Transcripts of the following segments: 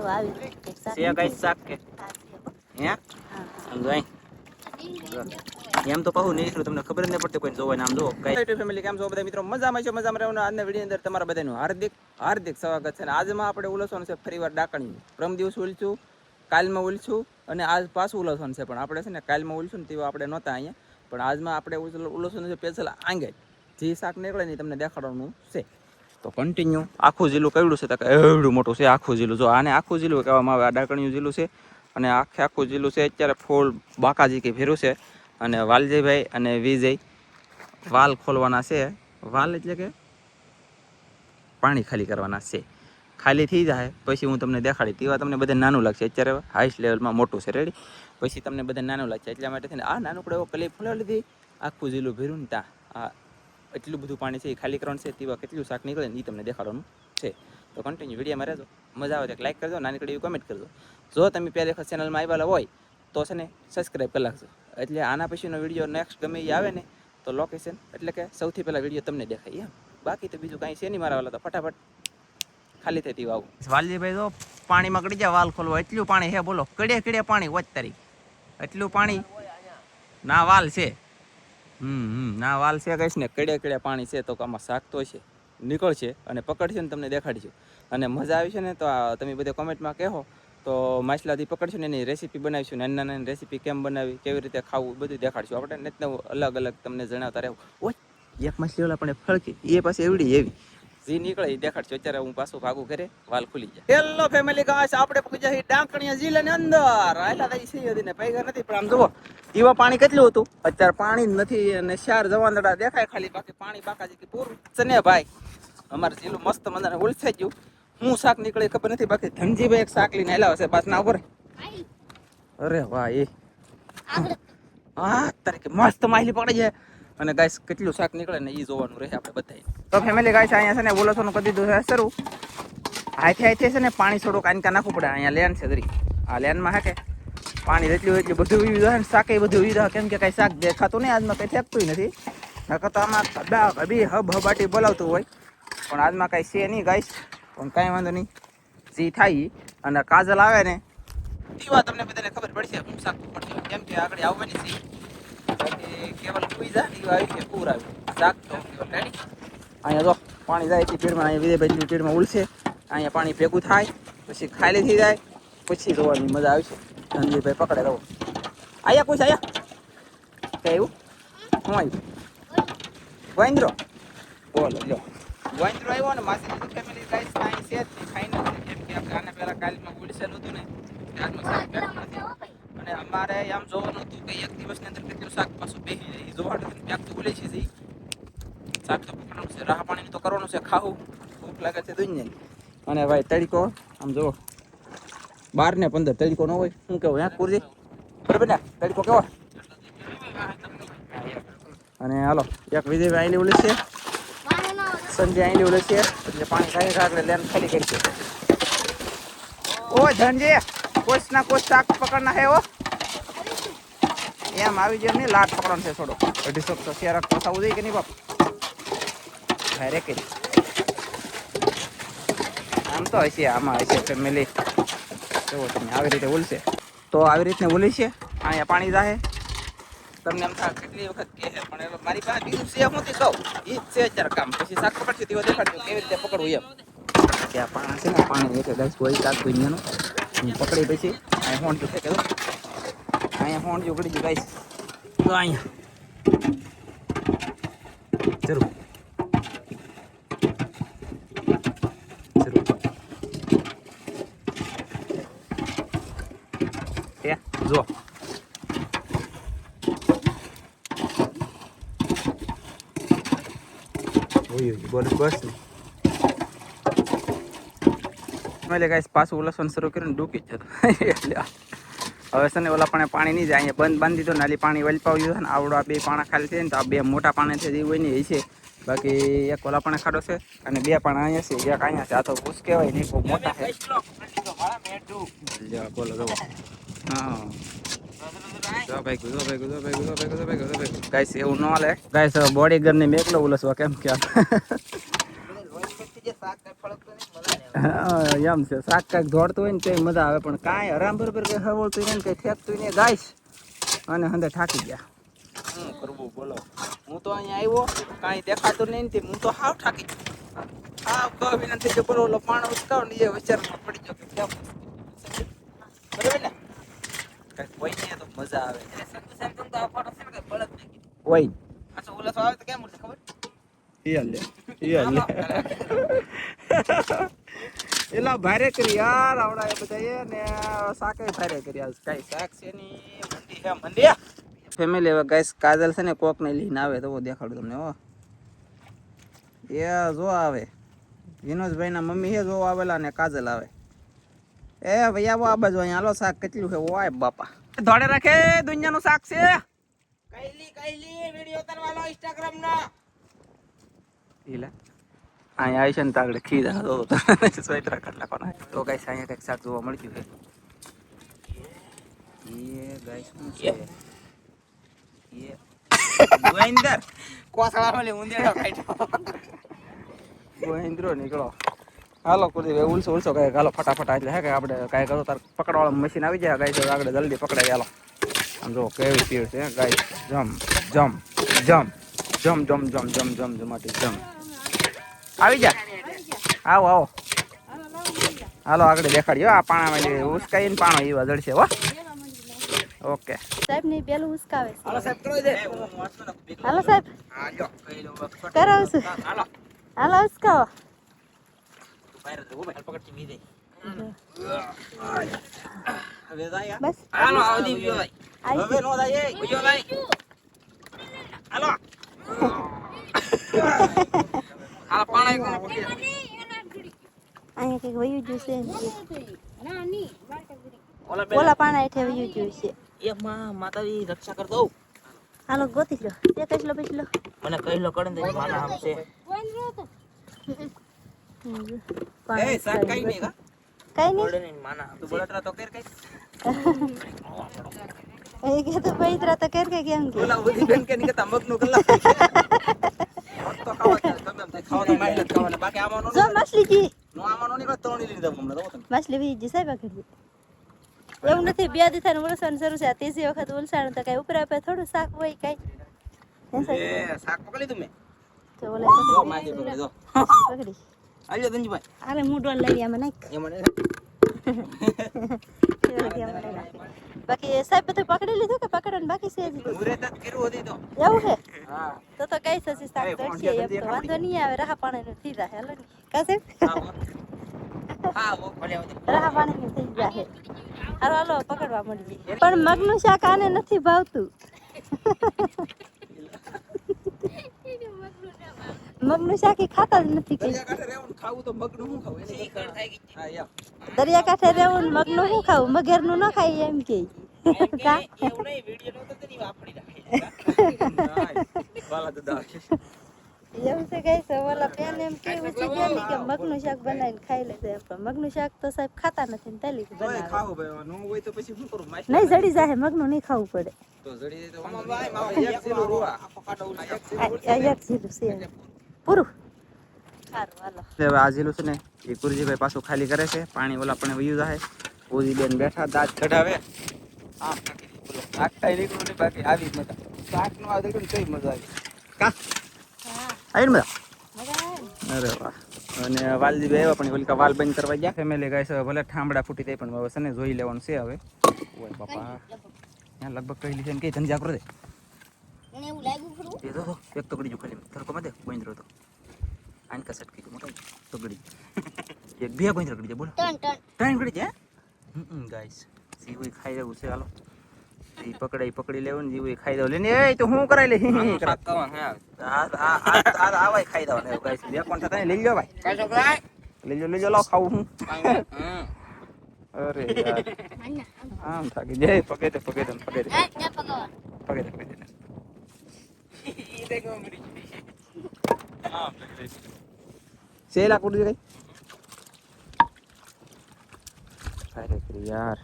જો આવી એક શાક સે કઈ શાક કે હે સમજો એમ તો કહું નહીં તમને ખબર જ નહીં પડતી કોઈ જોવાય આમ જો કઈ યુટ્યુબ ફેમિલી કેમ છો બધા મિત્રો મજામાં છે મજામાં રહેવાનું આજના વિડીયો અંદર તમારા બધાનું હાર્દિક હાર્દિક સ્વાગત છે અને આજમાં આપણે ઉલસવાનું છે ફરીવાર ડાકણી પ્રમ દિવસ ઉલશું કાલમાં ઉલશું અને આજ પાછું ઉલસવાનું છે પણ આપણે છે ને કાલમાં ઉલશું ને તેવા આપણે નહોતા અહીંયા પણ આજમાં આપણે ઉલસવાનું છે સ્પેશિયલ આંગે જે શાક નીકળે ને તમને દેખાડવાનું છે તો કન્ટિન્યુ આખું જિલ્લું કેવડું છે તો એવડું મોટું છે આખું જિલ્લું જો આને આખું જિલ્લું કહેવામાં આવે આ ડાકણીયું જિલ્લું છે અને આખું જિલ્લું છે અત્યારે ફૂલ બાકાજી કે ભેરું છે અને વાલજીભાઈ અને વિજય વાલ ખોલવાના છે વાલ એટલે કે પાણી ખાલી કરવાના છે ખાલી થઈ જાય પછી હું તમને દેખાડી તેવા તમને બધા નાનું લાગશે અત્યારે હાઈસ્ટ લેવલમાં મોટું છે રેડી પછી તમને બધા નાનું લાગશે એટલા માટે થઈને આ નાનકડો એવો ક્લિપ ફોલાવી લીધી આખું જિલ્લું ભેરું ને ત્યાં આ એટલું બધું પાણી છે એ ખાલી કરવાનું છે તેવા કેટલું શાક નીકળે ને એ તમને દેખાડવાનું છે તો કન્ટિન્યુ વિડીયોમાં રહેજો મજા આવે તો લાઈક કરજો નાનકડી એવી કમેન્ટ કરજો જો તમે પહેલી વખત ચેનલમાં આવેલા હોય તો છે ને સબસ્ક્રાઈબ કરી નાખજો એટલે આના પછીનો વિડીયો નેક્સ્ટ ગમે એ આવે ને તો લોકેશન એટલે કે સૌથી પહેલાં વિડીયો તમને દેખાય એમ બાકી તો બીજું કાંઈ છે નહીં મારા વાળા તો ફટાફટ ખાલી થતી આવું વાલજીભાઈ જો પાણીમાં કડી જાય વાલ ખોલવા એટલું પાણી હે બોલો કડે પાણી વચ તારી એટલું પાણી ના વાલ છે ના વાલ છે કહીશ ને કડે પાણી છે તો આમાં શાક તો છે નીકળશે અને પકડશે ને તમને દેખાડીશું અને મજા આવી છે ને તો તમે બધે કોમેન્ટમાં કહો તો માછલાથી પકડશું ને એની રેસીપી બનાવીશું નાની રેસીપી કેમ બનાવી કેવી રીતે ખાવું બધું દેખાડશું આપણે ને અલગ અલગ તમને જણાવતા રહેવું ઓય એક માછલી ઓલા પણ ફળકી એ પાસે એવડી એવી જે નીકળે એ દેખાડશું અત્યારે હું પાછું ભાગું ઘરે વાલ ખુલી જાય હેલો ફેમિલી ગાઈસ આપણે પૂજા ડાંકણીયા જિલ્લાની અંદર આયલા દઈ છે ને પૈગા નથી પણ આમ જુઓ દીવા પાણી કેટલું હતું અત્યારે પાણી જ નથી અને ચાર જવાનડા દેખાય ખાલી બાકી પાણી બાકાજી કે પૂરું છે ને ભાઈ અમારે જિલ્લો મસ્ત મજાને ઉલસાઈ ગયું હું શાક નીકળે ખબર નથી બાકી ધનજીભાઈ એક શાક લઈને આવેલા હશે પાછના ઉપર અરે વાહ એ હા તારીખે મસ્ત માછલી પકડી જાય અને ગાઈસ કેટલું શાક નીકળે ને એ જોવાનું રહે આપણે બધાય તો ફેમિલી ગાઈસ અહીંયા છે ને બોલસોનું કરી દીધું છે શરૂ હાથે છે ને પાણી થોડુંક આનકા નાખવું પડે અહીંયા લેન છે દરી આ લેનમાં હે કે પાણી જેટલું એટલું બધું ઉવી જાય ને શાકે બધું ઉવી જાય કેમ કે કાંઈ શાક દેખાતું નહીં આજમાં કંઈ ફેંકતું નથી નકર તો આમાં બી હબાટી બોલાવતું હોય પણ આજમાં કાંઈ છે નહીં ગાઈસ પણ કાંઈ વાંધો નહીં જે થાય અને કાજલ આવે ને એવા તમને બધાને ખબર પડશે હું શાક પડશે કેમ કે આગળ આવવાની છે બાકી કેવલ પૂઈ જાય એવા આવી છે પૂર આવી શાક તો રેડી અહીંયા જો પાણી જાય છે પીડમાં અહીંયા વિજયભાઈ પીડમાં ઉલશે અહીંયા પાણી ભેગું થાય પછી ખાલી થઈ જાય પછી જોવાની મજા આવશે ધનજીભાઈ પકડે રહો આયા કોઈ આયા કે એવું શું આવ્યું વાંદરો બોલો લો વાંદરો આવ્યો ને માસી ફેમિલી ગાઈસ કાંઈ છે જ નહીં ફાઇનલ છે કેમ કે આપણે આને પહેલાં કાલમાં ઉલસેલું હતું ને અને અમારે આમ જોવાનું હતું કે એક દિવસની અંદર કેટલું શાક પાછું બેસી જાય જોવાનું ક્યાંક તો ઉલે છે શાક તો પકડવાનું છે રાહ પાણી તો કરવાનું છે ખાવું ભૂખ લાગે છે દુનિયા અને ભાઈ તડીકો આમ જુઓ 12 ને 15 તડીકો ન હોય શું કેવું હે કુરજી બરાબર ને તડીકો કેવો અને હાલો એક વિજયભાઈ આઈલી ઉલે છે સંજય આઈલી ઉલે છે એટલે પાણી ખાઈ એટલે લેન ખાલી કરી છે ઓ ધનજી કોશ ના કોશ શાક પકડના હે ઓ એમ આવી જાય નહીં લાટ પકડવાનું છે થોડો 250 શેરક પસાવું જોઈએ કે નહીં બાપ રે આમ તો હશે આમાં હશે ફેમિલી જો તમે આવી રીતે ઉલશે તો આવી રીતને ઉલી છે અહીંયા પાણી જાહે તમને એમ થાય કેટલી વખત કહે પણ મારી પાસે બીજું છે હું તે કહું એ જ છે અત્યારે કામ પછી શાક પકડશે તેવા દેખાડજો કેવી રીતે પકડવું એમ ત્યાં પાણી છે ને પાણી એટલે ગાઈસ કોઈ શાક દુનિયાનું પકડી પછી અહીંયા હોંડ છે કે અહીંયા હોંડ જો પડી ગયું ગાઈસ તો અહીંયા જરૂર જો બસ ને ગાઈસ પાછું ઉલસવાનું શરૂ કર્યું ને ડૂકી જ જતો એટલે હવે છે ને ઓલા પણ પાણી નહીં જાય અહીંયા બંધ બાંધી દીધો નાલી પાણી વલપાવી દીધો ને આવડો આ બે પાણા ખાલી છે ને તો આ બે મોટા પાણા છે જે હોય ને એ છે બાકી એક ઓલા પણ ખાડો છે અને બે પાણા અહીંયા છે એક અહીંયા છે આ તો ભૂસ કહેવાય નહીં બહુ મોટા છે બોલો જો હા ગાઈસ એવું ન હાલે ગાઈસ બોડી ગન ને મેકલો ઉલસવા કેમ કે એમ છે શાક કાંઈક દોડતું હોય ને તે મજા આવે પણ કાંઈ હરામ બરોબર કઈ હવળતું નહીં કઈ ઠેકતું નહીં ગાઈશ અને હંદે થાકી ગયા શું કરવું બોલો હું તો અહીંયા આવ્યો કાંઈ દેખાતું નહીં ને હું તો હાવ થાકી હાવ કહી નથી કે બોલો ઓલો પાણો ઉચકાવ ને એ વિચારમાં પડી ગયો કે કેમ બરાબર ને કઈક હોય ને તો મજા આવે હોય અચ્છા ઓલા તો આવે તો કેમ ખબર એલા ભારે કરી યાર આવડા એ બધા એ ને શાકે ભારે કરી આજ કઈ શાક છે ની મંડી હે મંડી ફેમિલી હવે ગાઈસ કાજલ છે ને કોક ને લઈને આવે તો દેખાડું તમને હો એ જો આવે વિનોદભાઈ ના મમ્મી હે જો આવેલા ને કાજલ આવે એ ભાઈ આવો આ બાજુ અહીંયા હાલો શાક કેટલું છે ઓય બાપા ધોડે રાખે દુનિયાનું શાક છે કઈલી વિડિયો કરવાનો ઇન્સ્ટાગ્રામ નો ઈલા અહીંયા આવી છે ને તાગડે ખીરા તો સ્વેટર કાઢ નાખવાના તો ગાઈસ અહીંયા કંઈક શાક જોવા મળ્યું છે એ ગાઈસ શું છે એ ગોવિંદર કોસળા વાળી ઉંદેડો કાઢ્યો ગોવિંદરો નીકળો હાલો કુદી ઉલસો કઈ હાલો ફટાફટ એટલે હે કે આપણે કાંઈ કરો તાર પકડવાળા મશીન આવી જાય ગાઈસ આગળ જલ્દી પકડાય હાલો આમ જો કેવી સ્પીડ છે ગાઈસ જમ જમ જમ જમ જમ જમ જમ જમ જમાટી જમ આવી જા આવો આવો હાલો આગળ દેખાડ્યો આ પાણામાં ઉસકાઈને પાણો એવા જડશે હો ઓકે સાહેબ ને પેલું ઉસકાવે છે હાલો સાહેબ કરો દે હાલો સાહેબ હા જો કઈ લો કરાવ છું હાલો હાલો ઉસકાવો બહાર તો ઉભા પકડતી વી દે હવે જાય બસ હાલો આવદી ગયો ભાઈ હવે નો જાય એ ગયો ભાઈ હાલો હાલો પાણા એક પકડી અહીંયા કઈક વયું જોશે ઓલા પાણા હેઠે વયું જોશે એ માતાજી રક્ષા કર દઉં હાલો ગોતી લો તે કઈલો પછલો મને કહીલો કડન દે માના આમ છે એ સાહેબ કઈ નહીં કા કઈ નહીં ઓડે માના આમ તું બોલતરા તો કેર કઈ એ કે તો પૈતરા તો કર કે કેમ કે ઓલા ઉધી બેન કે ની તંબક નું કલા તો ખાવા તમે એમ ખાવા માઈલ ખાવાના બાકી આમાં નો જો મછલી જી નો આમાં નો નીકળે ત્રણ લીધી દઉં હમણાં તો તમે મછલી વી જી સાહેબ કરી એવું નથી બે દી થાય વરસાદ શરૂ છે ત્રીજી વખત ઉલસાણ તો કઈ ઉપર આપે થોડું શાક હોય કઈ એ શાક પકડી તું મે તો ઓલા જો માજી પકડી દો પકડી આલ્યો ધનજીભાઈ આલે મૂડોલ લઈ આમાં નાખ એ મને બાકી સાહેબ બધું પકડી લીધું કે પકડવાનું બાકી છે હજી મુરે તત કર્યું હતી તો એવું છે હા તો કઈ સસી શાક કરશે એમ તો વાંધો નહીં આવે રાહ પાણીનું થઈ જાય હાલો ને કા સાહેબ હા ઓ ભલે રાહ પાણીનું થઈ જાય હાલો હાલો પકડવા મળી પણ મગનું શાક આને નથી ભાવતું મગનું શાક ઈ ખાતા જ નથી કઈ દરિયા કાંઠે રહેવું ખાવું તો મગનું હું ખાવું એની કર થઈ ગઈ હા યા દરિયા કાંઠે રહેવું ને મગનું શું ખાવું મગરનું ન ખાય એમ કે કા એવું નહીં વિડિયો નતો તેની વાપરી રાખી વાલા દાદા એવું છે કઈ છે ઓલા બેન એમ કેવું છે કે મગનું શાક બનાવીને ખાઈ લેજો એમ પણ મગનું શાક તો સાહેબ ખાતા નથી ને તેલી ઓય બનાવે ખાવું ભાઈ નો હોય તો પછી શું કરું માઈસ નહીં જડી જાય મગનું નહીં ખાવું પડે તો જડી જાય તો વાંધો નહીં માવા એક કિલો રોવા આખો કાઢો એક આ એક જીરું છે પૂરું સારું હાલો હવે આ જીલું છે ને એ ગુરજીભાઈ પાછું ખાલી કરે છે પાણી ઓલા પણ વયું જાય ઓજી બેન બેઠા દાંત કઢાવે આમ બોલો શાક ખાઈ નીકળું નહીં બાકી આવી મજા શાક નો આ દેખો કઈ મજા આવી કા હા આવી મજા મજા આવે ને અરે વાહ અને વાલજીભાઈ આવ્યા પણ ઓલી વાલ બંધ કરવા ગયા ફેમિલી ગાય છે ભલે ઠામડા ફૂટી જાય પણ હવે છે ને જોઈ લેવાનું છે હવે ઓય બાપા ત્યાં લગભગ કઈ છે ને કઈ ધંધા કરો દે મને એવું લાગ્યું ખરું એ તો એક તો ગડી જો ખાલી તરકો માં દે ગોઈન્દ્રો તો આન કા સટકી તો મોટો તો ગડી એક બે ગોઈન્દ્રો ગડી બોલો ત્રણ ગડી છે ગાઈસ જીવું ખાઈ લેવું છે હાલો ઈ પકડી લેવું ને જીવું ખાઈ દઉં લે ને એ તો હું કરાઈ લે શાક કવા હે આવાય ખાઈ દઉં ને ગાઈસ બે કોણ થતા લઈ લ્યો ભાઈ કાઈ છોકરા લઈ લો લાવ ખાવું હું અરે યાર આમ થાકી જાય પગે દે ઈ દેખો મરી આમ સેલા કુડી ગઈ અરે યાર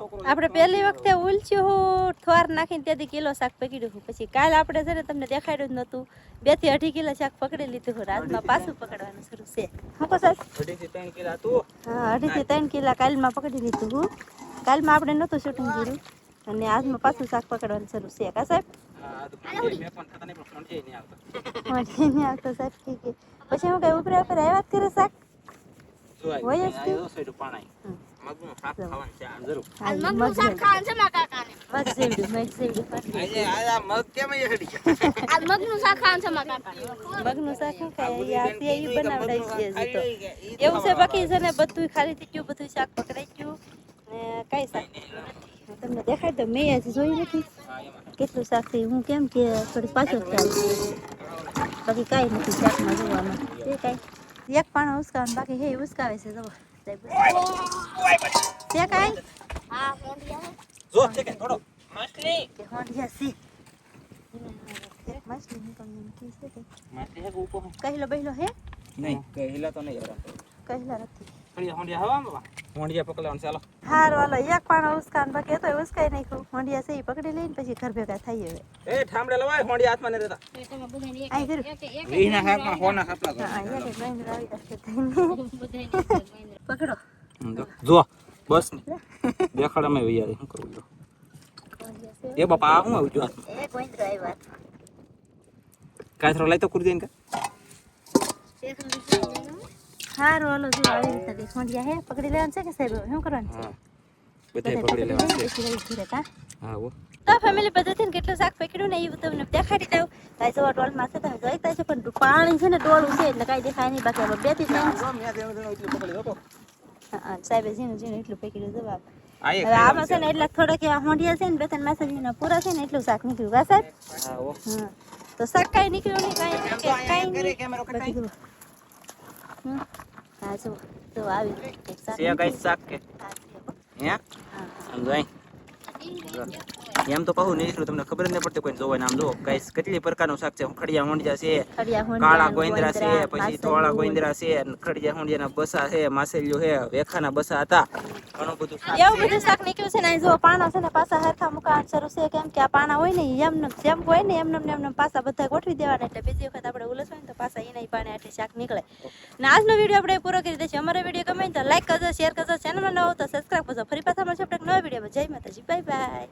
છોકરો આપણે પહેલી વખતે ઉલચ્યું હું થોર નાખીને તેથી કિલો શાક પકડ્યું હું. પછી કાલ આપણે છે ને તમને દેખાડ્યું જ નહોતું, 2 થી 2.5 કિલો શાક પકડી લીધું હું. આજમાં પાછું પકડવાનું શરૂ છે. હા કો સાહેબ? 2.5 થી 3 કિલા હતું. હા 2.5 થી 3 કિલા કાલમાં પકડી લીધું હું. કાલમાં આપણે નહોતું શૂટિંગ કર્યું અને આજમાં પાછું શાક પકડવાનું શરૂ છે. કા સાહેબ? હા તો મેં પણ થતા નહીં પણ ફોન નહીં આવતો. નહીં આવતો સાહેબ કે પછી હું કઈ ઉપરે આવ્યા જ કરે શાક જોઈ હોય જ આયો સાઈડ પાણાઈ મગનું શાક ખાવાનું છે આ જરૂર. મગનું શાક ખાવાનું છે મારા કાકાને. મગ સેવડું આજે આ મગ કેમ અહીંયા હડી ગયા? મગનું શાક ખાવાનું છે મારા કાકાને. મગનું શાક શું ખાય? આ તે ઈ બનાવડાઈ છે હજી તો. એવું છે બાકી છે ને બધું ખાલી થઈ ગયું, બધું શાક પકડાઈ ગયું ને કાંઈ શાક નથી. તમને દેખાય તો મેં હજી જોયું નથી કેટલું શાક છે. હું કેમ કે થોડીક પાછળ ચાલુ બાકી કાંઈ નથી શાકમાં જોવામાં. તે કાંઈ એક પાણો ઉસકાવાનું બાકી હે ઉસકાવે છે જવો તે કાંઈ જો છે કે થોડો માછલી કે હોંડિયા સી માછલી નીકળી એમ કે છે કે માછલી હે ઉકો કહેલો બહેલો હે નહીં કહેલા તો નહીં યાર કહેલા નથી. ખડી હોંડિયા હવામાં હોંડિયા પકડવાનું ચાલો. હાર વાલો એક પાણો ઉસકાન બાકી તો ઉસકાઈ નાખ્યું. હોંડિયા છે ઈ પકડી લઈને પછી ઘર ભેગા થઈ હવે. એ ઠામડે લવાય હોંડિયા હાથમાં ન રહેતા. આઈ ઘર વીના હાથમાં હોના હાથમાં હા એક એક લઈને આવી જશે પકડો જો બસ દેખાડ અમે યાર શું કરું જો એ બાપા આ હું આવું જો એ કોઈન્દ્ર આવ્યા કાથરો લઈ તો કુર દેન કે હાર વાલો જો આવી રીતે દેખ હોંડિયા હે પકડી લેવાનું છે કે સાહેબ શું કરવાનું છે? હા બધાય પકડી લેવાનું છે. પછી લઈ ઘરે કા હા ઓ તો ફેમિલી બધું કેટલું શાક પકડ્યું ને એ તમને દેખાડી દઉં. કાંઈ જવા ટોલમાં છે તમે જોઈતા છે પણ પાણી છે ને ટોળું છે એટલે કાંઈ દેખાય નહીં. બાકી હવે 2 થી 3 જો મે દેણું દેણું એટલું પકડી દો તો હા સાહેબે ઝીણું ઝીણું એટલું પકડ્યું જવાબ. આ એક હવે આમાં છે ને એટલે થોડાક એવા હોંડિયા છે ને 2-3 માસજીના પૂરા છે ને એટલું શાક નીકળ્યું કા સાહેબ? હા ઓ હા તો શાક કાંઈ નીકળ્યું નહીં કાંઈ કરે નહીં કેમેરો બાકી જુઓ. હા જુઓ તો આવી રીતે શાક સે કઈ શાક કે હા, છે હો. હે હા સમજાય એમ તો કહું નહીં તમને ખબર જ નહીં પડતી કોઈ જોવાય આમ જો કઈ કેટલી પ્રકારનું શાક છે. ખડિયા હોંડિયા છે, ખડિયા હોંડિયા, કાળા ગોંદરા છે, ગોંદરા, પછી માસેલું. ધોળા ગોંદરા છે, ખડિયા હોંડિયાના બસા છે, માસેલિયું છે, વેખાના બસા હતા, ઘણું બધું શાક એવું છે. બધું શાક નીકળ્યું છે ને અહીં જો પાણા છે ને પાછા હરખા મુકાણ શરૂ છે કેમ કે આ પાણા હોય ને ઈ એમને જેમ હોય ને એમને પાછા બધા ગોઠવી દેવાના એટલે બીજી વખત આપણે ઉલસ હોય ને તો પાછા એના પાણે આટલી શાક નીકળે. ને આજનો વિડીયો આપણે પૂરો કરી દઈશું. અમારો વિડીયો ગમે તો લાઈક કરજો, શેર કરજો, ચેનલમાં નવો તો સબસ્ક્રાઈબ કરજો. ફરી પાછા મળશે આપણે એક નવા વિડીયોમાં. જય માતાજી, બાય બાય.